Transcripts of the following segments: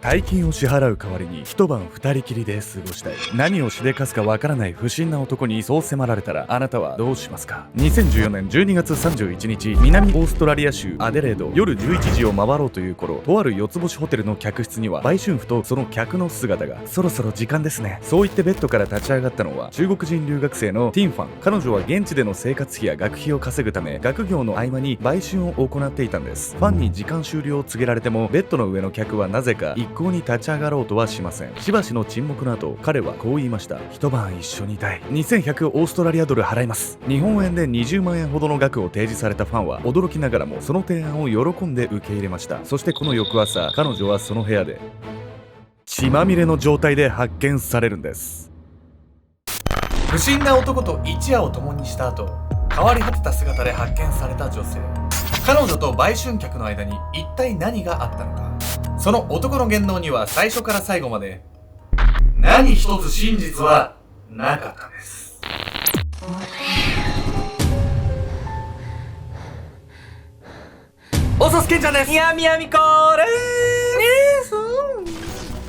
大金を支払う代わりに一晩二人きりで過ごしたい。何をしでかすかわからない不審な男にそう迫られたらあなたはどうしますか。2014年12月31日、南オーストラリア州アデレード、夜11時を回ろうという頃、とある四つ星ホテルの客室には売春婦とその客の姿が。そろそろ時間ですね。そう言ってベッドから立ち上がったのは中国人留学生のティンファン。彼女は現地での生活費や学費を稼ぐため、学業の合間に売春を行っていたんです。ファンに時間終了を告げられても、ベッドの上の客はなぜか一向に立ち上がろうとはしません。しばしの沈黙の後、彼はこう言いました。一晩一緒にいたい。2100オーストラリアドル払います。日本円で20万円ほどの額を提示されたファンは驚きながらもその提案を喜んで受け入れました。そしてこの翌朝、彼女はその部屋で血まみれの状態で発見されるんです。不審な男と一夜を共にした後、変わり果てた姿で発見された女性。彼女と売春客の間に一体何があったのか。その男の言動には最初から最後まで何一つ真実はなかったです。おさすけんちゃんです。みやみやみこーる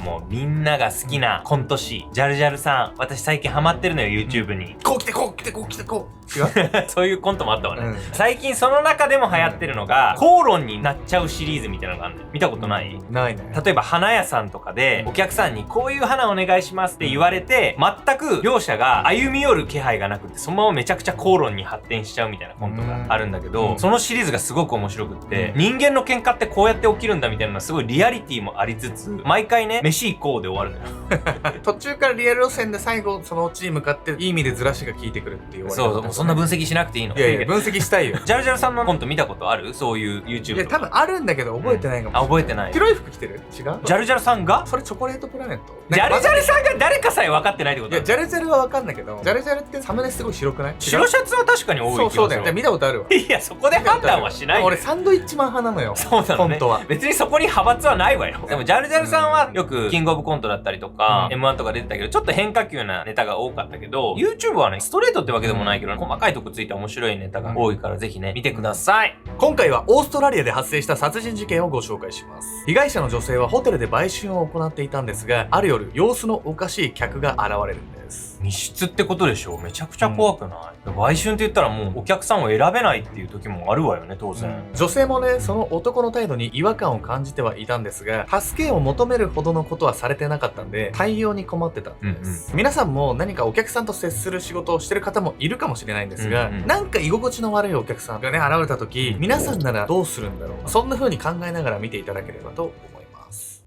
もうみんなが好きなコント師ジャルジャルさん、私最近ハマってるのよ YouTube に、こう来てこう来てこう来てこう違うそういうコントもあったわね、最近その中でも流行ってるのが、口論になっちゃうシリーズみたいなのがあるのよ。見たことない？ないね。例えば花屋さんとかでお客さんにこういう花お願いしますって言われて、全く両者が歩み寄る気配がなくて、そのままめちゃくちゃ口論に発展しちゃうみたいなコントがあるんだけど、そのシリーズがすごく面白くって、人間の喧嘩ってこうやって起きるんだみたいなのがすごいリアリティもありつつ、毎回ね、飯行こうで終わるのよ途中からリアル路線で最後そのオチに向かっていい意味でずらしが効いてくるっていう。そう、もうそんな分析しなくていいの。いやいや、分析したいよジャルジャルさんのコント見たことある？そういう YouTube とか。いや、多分あるんだけど覚えてないかもしれない。あ、覚えてない。白い服着てる？違う？ジャルジャルさんが？それチョコレートプラネット。ジャルジャルさんが誰かさえ分かってないってこと？いや、ジャルジャルは分かんないけど、ジャルジャルってサムネすごい白くない？白シャツは確かに多い気がする。そうだよ。見たことあるわ。いや、そこで判断はしないよ。俺サンドイッチマン派なのよ。そうなのね。本当は。別にそこに派閥はないわよ。でもジャルジャルさんはよくキングオブコントだったりとか、M1 とか出てたけど、ちょっと変化球なネタが多かったけど、YouTube はね、ストレートってわけでもないけど、細かいとこついた面白いネタが多いから、ぜひね、見てください。今回はオーストラリアで発生した殺人事件をご紹介します。被害者の女性はホテルで売春を行っていたんですが、ある夜、様子のおかしい客が現れるんです。密室ってことでしょ？めちゃくちゃ怖くない？売春って言ったらもうお客さんを選べないっていう時もあるわよね、当然。女性もね、その男の態度に違和感を感じてはいたんですが、助けを求めるほどのことはされてなかったんで、対応に困ってたんです。皆さんも何かお客さんと接する仕事をしてる方もいるかもしれないんですが、なんか居心地の悪いお客さんがね、現れた時、皆さんならどうするんだろう。そんな風に考えながら見ていただければと思います。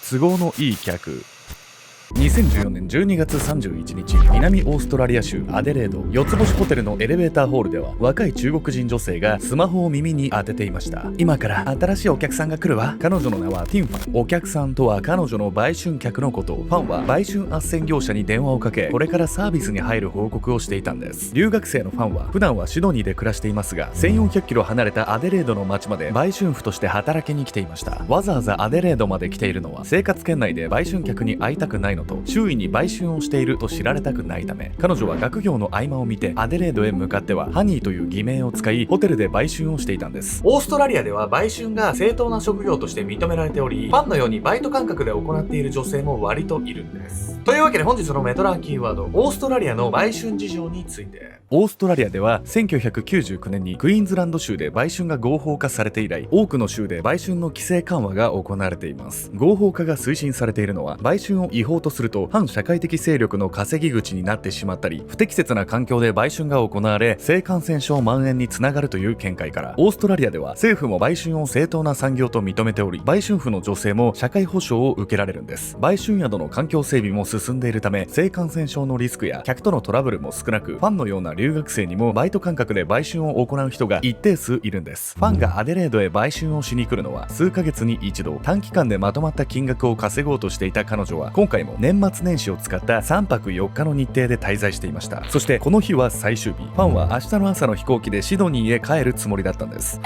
都合のいい客。2014年12月31日、南オーストラリア州アデレード四つ星ホテルのエレベーターホールでは、若い中国人女性がスマホを耳に当てていました。今から新しいお客さんが来るわ。彼女の名はティンファン。お客さんとは彼女の売春客のこと。ファンは売春斡旋業者に電話をかけ、これからサービスに入る報告をしていたんです。留学生のファンは普段はシドニーで暮らしていますが、1400キロ離れたアデレードの町まで売春婦として働きに来ていました。わざわざアデレードまで来ているのは、生活圏内で売春客に会いたくないのと、周囲に売春をしていると知られたくないため、彼女は学業の合間を見てアデレードへ向かってはハニーという偽名を使い、ホテルで売春をしていたんです。オーストラリアでは売春が正当な職業として認められており、ファンのようにバイト感覚で行っている女性も割といるんです。というわけで本日のメトラーキーワード、オーストラリアの売春事情について。オーストラリアでは1999年にクイーンズランド州で売春が合法化されて以来、多くの州で売春の規制緩和が行われています。合法化が推進されているのは、売春を違法とすると反社会的勢力の稼ぎ口になってしまったり、不適切な環境で売春が行われ性感染症蔓延につながるという見解から、オーストラリアでは政府も売春を正当な産業と認めており、売春婦の女性も社会保障を受けられるんです。売春宿の環境整備も進んでいるため、性感染症のリスクや客とのトラブルも少なく、ファンのような留学生にもバイト感覚で売春を行う人が一定数いるんです。ファンがアデレードへ売春をしに来るのは数ヶ月に一度。短期間でまとまった金額を稼ごうとしていた彼女は、今回も年末年始を使った3泊4日の日程で滞在していました。そしてこの日は最終日。ファンは明日の朝の飛行機でシドニーへ帰るつもりだったんです。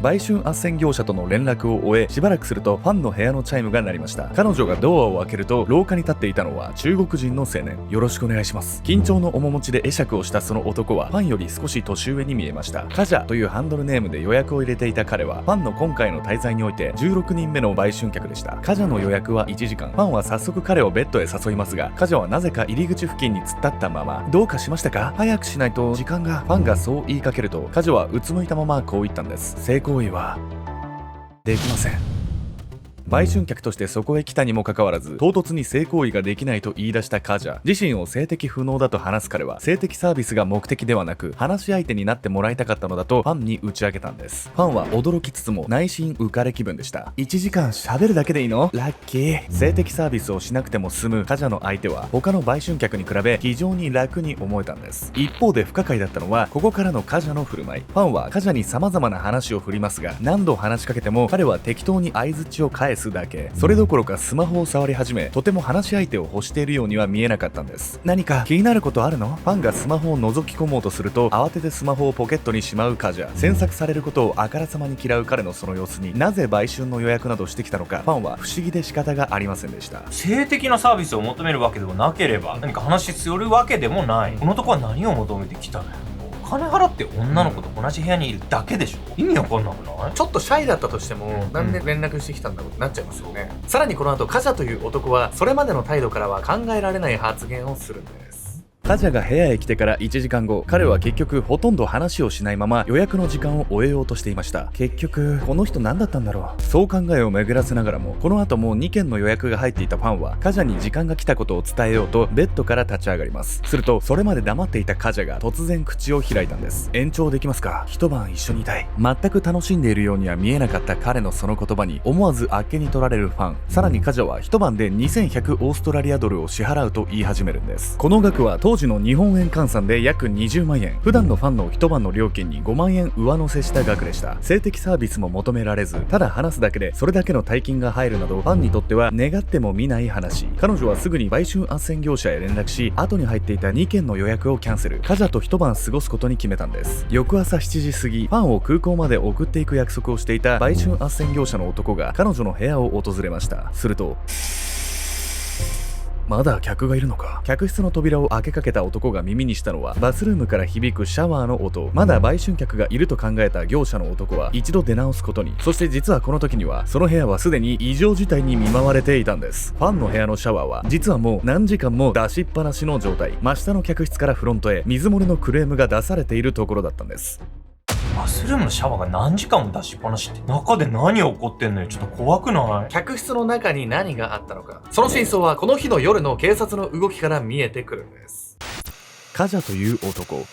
売春斡旋業者との連絡を終え、しばらくするとファンの部屋のチャイムが鳴りました。彼女がドアを開けると、廊下に立っていたのは中国人の青年。よろしくお願いします。緊張の面持ちで会釈をしたその男はファンより少し年上に見えました。カジャというハンドルネームで予約を入れていた彼は、ファンの今回の滞在において16人目の売春客でした。カジャの予約は1時間。ファンは早速彼をベッドへ誘いますが、カジャはなぜか入り口付近に突っ立ったまま、どうかしましたか？早くしないと時間が。ファンがそう言いかけると、カジャはうつむいたままこう言ったんです。性行為はできません。売春客としてそこへ来たにもかかわらず、唐突に性行為ができないと言い出したカジャ。自身を性的不能だと話す彼は、性的サービスが目的ではなく、話し相手になってもらいたかったのだとファンに打ち明けたんです。ファンは驚きつつも内心浮かれ気分でした。1時間喋るだけでいいの？ラッキー。性的サービスをしなくても済むカジャの相手は、他の売春客に比べ非常に楽に思えたんです。一方で不可解だったのは、ここからのカジャの振る舞い。ファンはカジャに様々な話を振りますが、何度話しかけても彼は適当に相槌を返すだけ。それどころかスマホを触り始め、とても話し相手を欲しているようには見えなかったんです。何か気になることあるの？ファンがスマホを覗き込もうとすると、慌ててスマホをポケットにしまうカジャ。詮索されることをあからさまに嫌う彼のその様子に、なぜ売春の予約などしてきたのか、ファンは不思議で仕方がありませんでした。性的なサービスを求めるわけでもなければ、何か話するわけでもない。この男は何を求めてきたのよ。お金払って女の子と同じ部屋にいるだけでしょ。意味わかんなくない？ちょっとシャイだったとしても、なんで連絡してきたんだろうってなっちゃいますよね。さらにこの後、カジャという男はそれまでの態度からは考えられない発言をするんです。カジャが部屋へ来てから1時間後、彼は結局ほとんど話をしないまま予約の時間を終えようとしていました。結局この人何だったんだろう。そう考えを巡らせながらも、この後も2件の予約が入っていたファンはカジャに時間が来たことを伝えようとベッドから立ち上がります。するとそれまで黙っていたカジャが突然口を開いたんです。延長できますか？一晩一緒にいたい。全く楽しんでいるようには見えなかった彼のその言葉に思わずあっけに取られるファン。さらにカジャは一晩で2100オーストラリアドルを支払うと言い始めるんです。この額は当時の日本円換算で約20万円。普段のファンの一晩の料金に5万円上乗せした額でした。性的サービスも求められず、ただ話すだけでそれだけの大金が入るなど、ファンにとっては願っても見ない話。彼女はすぐに売春斡旋業者へ連絡し、後に入っていた2件の予約をキャンセル。カジャと一晩過ごすことに決めたんです。翌朝7時過ぎ、ファンを空港まで送っていく約束をしていた売春斡旋業者の男が彼女の部屋を訪れました。すると、まだ客がいるのか。客室の扉を開けかけた男が耳にしたのは、バスルームから響くシャワーの音。まだ売春客がいると考えた業者の男は一度出直すことに。そして実はこの時には、その部屋はすでに異常事態に見舞われていたんです。ファンの部屋のシャワーは実はもう何時間も出しっぱなしの状態。真下の客室からフロントへ水漏れのクレームが出されているところだったんです。バスルームのシャワーが何時間も出しっぱなしって、中で何が起こってんのよ。ちょっと怖くない？客室の中に何があったのか、その真相はこの日の夜の警察の動きから見えてくるんです。カジャという男。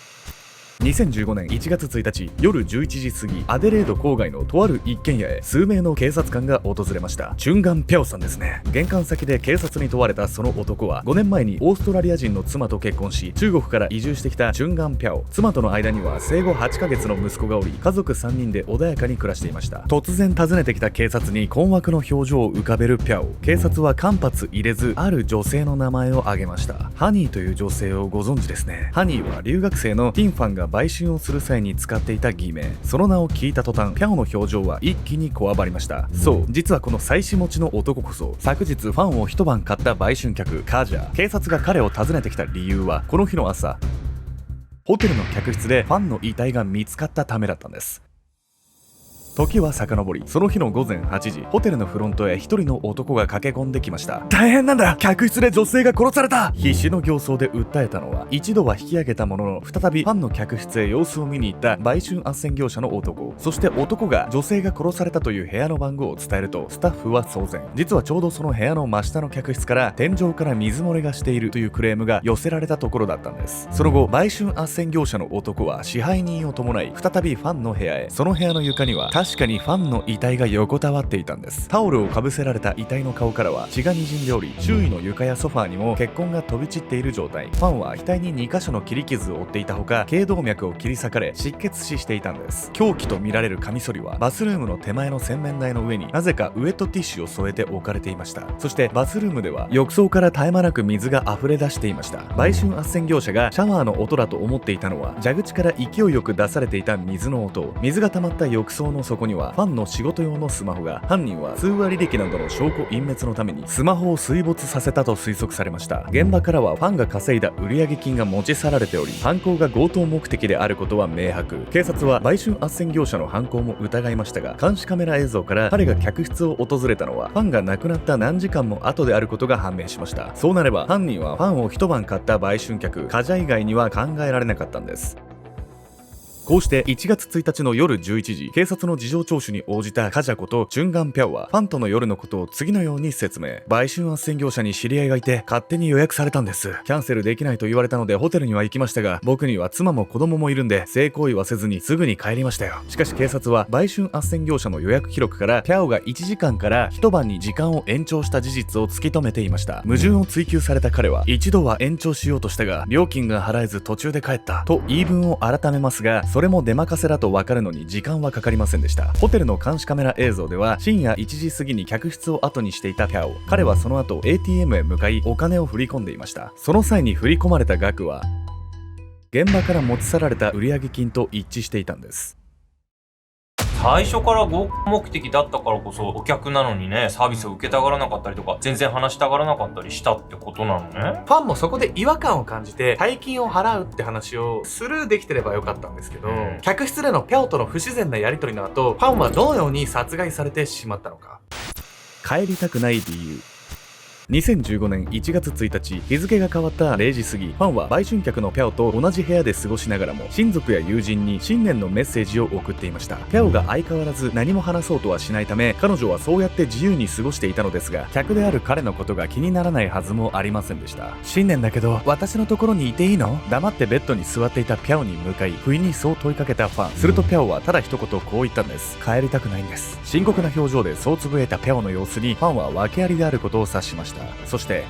2015年1月1日夜11時過ぎ、アデレード郊外のとある一軒家へ数名の警察官が訪れました。チュンガン・ピャオさんですね。玄関先で警察に問われたその男は、5年前にオーストラリア人の妻と結婚し、中国から移住してきたチュンガン・ピャオ。妻との間には生後8ヶ月の息子がおり、家族3人で穏やかに暮らしていました。突然訪ねてきた警察に困惑の表情を浮かべるピャオ。警察は間髪入れず、ある女性の名前を挙げました。ハニーという女性をご存知ですね。ハニーは留学生のティンファンが売春をする際に使っていた偽名。その名を聞いた途端、ピャオの表情は一気にこわばりました。そう、実はこの妻子持ちの男こそ、昨日ファンを一晩買った売春客カジャ。警察が彼を訪ねてきた理由は、この日の朝、ホテルの客室でファンの遺体が見つかったためだったんです。時は遡り、その日の午前8時、ホテルのフロントへ一人の男が駆け込んできました。大変なんだ、客室で女性が殺された。必死の形相で訴えたのは、一度は引き上げたものの再びファンの客室へ様子を見に行った売春斡旋業者の男。そして男が女性が殺されたという部屋の番号を伝えると、スタッフは騒然。実はちょうどその部屋の真下の客室から天井から水漏れがしているというクレームが寄せられたところだったんです。その後、売春斡旋業者の男は支配人を伴い再びファンの部屋へ。その部屋の床には確かにファンの遺体が横たわっていたんです。タオルをかぶせられた遺体の顔からは血が滲んでおり、周囲の床やソファーにも血痕が飛び散っている状態。ファンは額に2箇所の切り傷を負っていたほか、頸動脈を切り裂かれ失血死していたんです。凶器とみられるカミソリはバスルームの手前の洗面台の上になぜかウエットティッシュを添えて置かれていました。そしてバスルームでは浴槽から絶え間なく水が溢れ出していました。売春斡旋業者がシャワーの音だと思っていたのは、蛇口から勢いよく出されていた水の音。水が溜まった浴槽のそこにはファンの仕事用のスマホが、犯人は通話履歴などの証拠隠滅のためにスマホを水没させたと推測されました。現場からはファンが稼いだ売上金が持ち去られており、犯行が強盗目的であることは明白。警察は売春斡旋業者の犯行も疑いましたが、監視カメラ映像から彼が客室を訪れたのはファンが亡くなった何時間も後であることが判明しました。そうなれば犯人はファンを一晩買った売春客カジャ以外には考えられなかったんです。こうして1月1日の夜11時、警察の事情聴取に応じたカジャことチュンガンピャオはファンとの夜のことを次のように説明。売春斡旋業者に知り合いがいて勝手に予約されたんです。キャンセルできないと言われたのでホテルには行きましたが、僕には妻も子供もいるんで性行為はせずにすぐに帰りましたよ。しかし警察は売春斡旋業者の予約記録からピャオが1時間から一晩に時間を延長した事実を突き止めていました。矛盾を追及された彼は、一度は延長しようとしたが料金が払えず途中で帰ったと言い分を改めますが、それも出任せだと分かるのに時間はかかりませんでした。ホテルの監視カメラ映像では深夜1時過ぎに客室を後にしていたピャオ。彼はその後 ATM へ向かいお金を振り込んでいました。その際に振り込まれた額は現場から持ち去られた売上金と一致していたんです。最初から合コン目的だったからこそお客なのにね、サービスを受けたがらなかったりとか全然話したがらなかったりしたってことなのね。ファンもそこで違和感を感じて大金を払うって話をスルーできてればよかったんですけど、客室でのピャオとの不自然なやり取りの後、ファンはどのように殺害されてしまったのか。帰りたくない理由。2015年1月1日、日付が変わった0時過ぎ、ファンは売春客のピャオと同じ部屋で過ごしながらも親族や友人に新年のメッセージを送っていました。ピャオが相変わらず何も話そうとはしないため、彼女はそうやって自由に過ごしていたのですが、客である彼のことが気にならないはずもありませんでした。新年だけど私のところにいていいの？黙ってベッドに座っていたピャオに向かい不意にそう問いかけたファン。するとピャオはただ一言こう言ったんです。帰りたくないんです。深刻な表情でそうつぶやいたピャオの様子にファンは訳ありであることを察しました。そして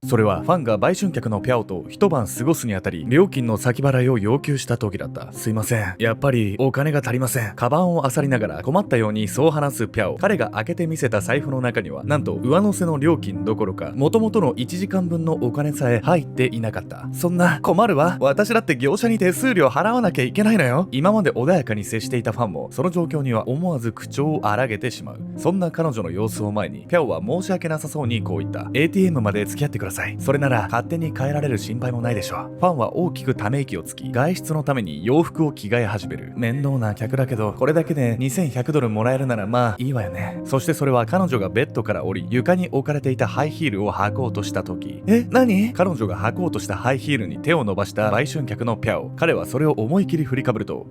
それはファンが売春客のピャオと一晩過ごすにあたり料金の先払いを要求した時だった。すいません、やっぱりお金が足りません。カバンを漁りながら困ったようにそう話すピャオ。彼が開けてみせた財布の中にはなんと上乗せの料金どころか元々の1時間分のお金さえ入っていなかった。そんな困るわ、私だって業者に手数料払わなきゃいけないのよ。今まで穏やかに接していたファンもその状況には思わず口調を荒げてしまう。そんな彼女の様子を前にピャオは申し訳なさそうにこう言った。 ATM まで付き合ってください。それなら勝手に変えられる心配もないでしょう。ファンは大きくため息をつき外出のために洋服を着替え始める。面倒な客だけどこれだけで2100ドルもらえるならまあいいわよね。そしてそれは彼女がベッドから降り床に置かれていたハイヒールを履こうとした時。何？彼女が履こうとしたハイヒールに手を伸ばした売春客のピャオ。彼はそれを思い切り振りかぶると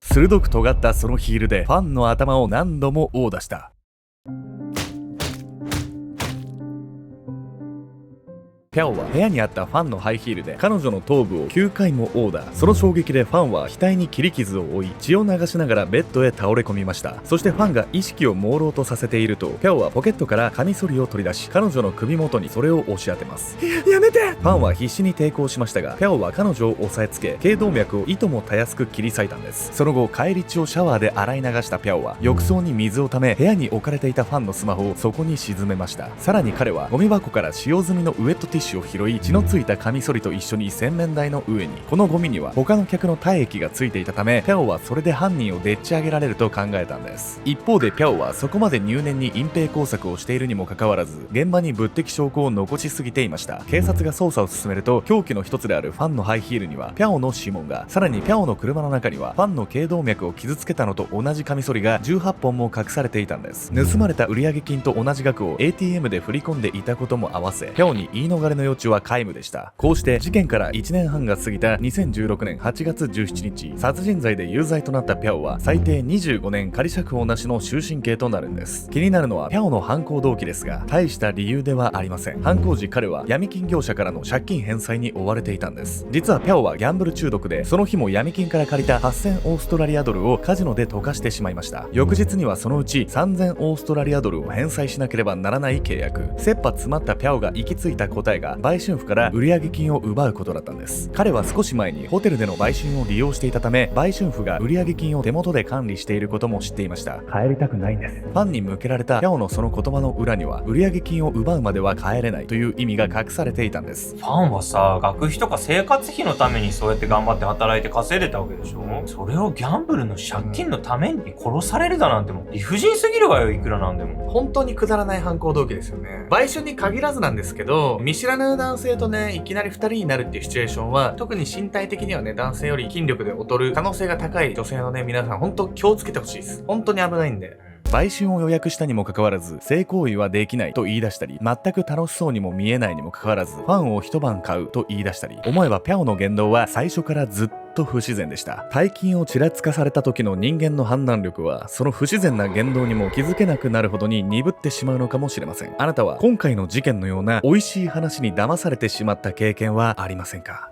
鋭く尖ったそのヒールでファンの頭を何度も殴打した。ピャオは部屋にあったファンのハイヒールで彼女の頭部を9回も殴打。その衝撃でファンは額に切り傷を負い血を流しながらベッドへ倒れ込みました。そしてファンが意識を朦朧とさせているとピャオはポケットからカミソリを取り出し彼女の首元にそれを押し当てます。やめて！ファンは必死に抵抗しましたがピャオは彼女を押さえつけ頸動脈をいともたやすく切り裂いたんです。その後返り血をシャワーで洗い流したピャオは浴槽に水をため部屋に置かれていたファンのスマホをそこに沈めました。さらに彼はゴミ箱から使用済みのウエットティッシュを拾い血のついたカミソリと一緒に洗面台の上に。このゴミには他の客の体液がついていたためピャオはそれで犯人をでっち上げられると考えたんです。一方でピャオはそこまで入念に隠蔽工作をしているにもかかわらず現場に物的証拠を残しすぎていました。警察が捜査を進めると凶器の一つであるファンのハイヒールにはピャオの指紋が、さらにピャオの車の中にはファンの頸動脈を傷つけたのと同じカミソリが18本も隠されていたんです。盗まれた売上金と同じ額を ATM で振り込んでいたことも合わせピャオに言い逃れの余地は皆無でした。こうして事件から1年半が過ぎた2016年8月17日、殺人罪で有罪となったピャオは最低25年仮釈放なしの終身刑となるんです。気になるのはピャオの犯行動機ですが大した理由ではありません。犯行時彼は闇金業者からの借金返済に追われていたんです。実はピャオはギャンブル中毒でその日も闇金から借りた8000オーストラリアドルをカジノで溶かしてしまいました。翌日にはそのうち3000オーストラリアドルを返済しなければならない契約。切羽詰まったピャオが行き着いた答ええが売春婦から売上金を奪うことだったんです。彼は少し前にホテルでの売春を利用していたため、売春婦が売上金を手元で管理していることも知っていました。帰りたくないんです。ファンに向けられたピャオのその言葉の裏には、売上金を奪うまでは帰れないという意味が隠されていたんです。ファンはさ、学費とか生活費のためにそうやって頑張って働いて稼いでたわけでしょ。それをギャンブルの借金のために殺されるだなんてもう理不尽すぎるわよ、いくらなんでも。本当にくだらない犯行動機ですよね。売春に限らずなんですけど、見知らぬ男性とね、いきなり二人になるっていうシチュエーションは、特に身体的にはね、男性より筋力で劣る可能性が高い女性のね、皆さん本当気をつけてほしいです。本当に危ないんで。売春を予約したにもかかわらず性行為はできないと言い出したり、全く楽しそうにも見えないにもかかわらずファンを一晩買うと言い出したり、思えばピャオの言動は最初からずっと不自然でした。大金をちらつかされた時の人間の判断力はその不自然な言動にも気づけなくなるほどに鈍ってしまうのかもしれません。あなたは今回の事件のような美味しい話に騙されてしまった経験はありませんか？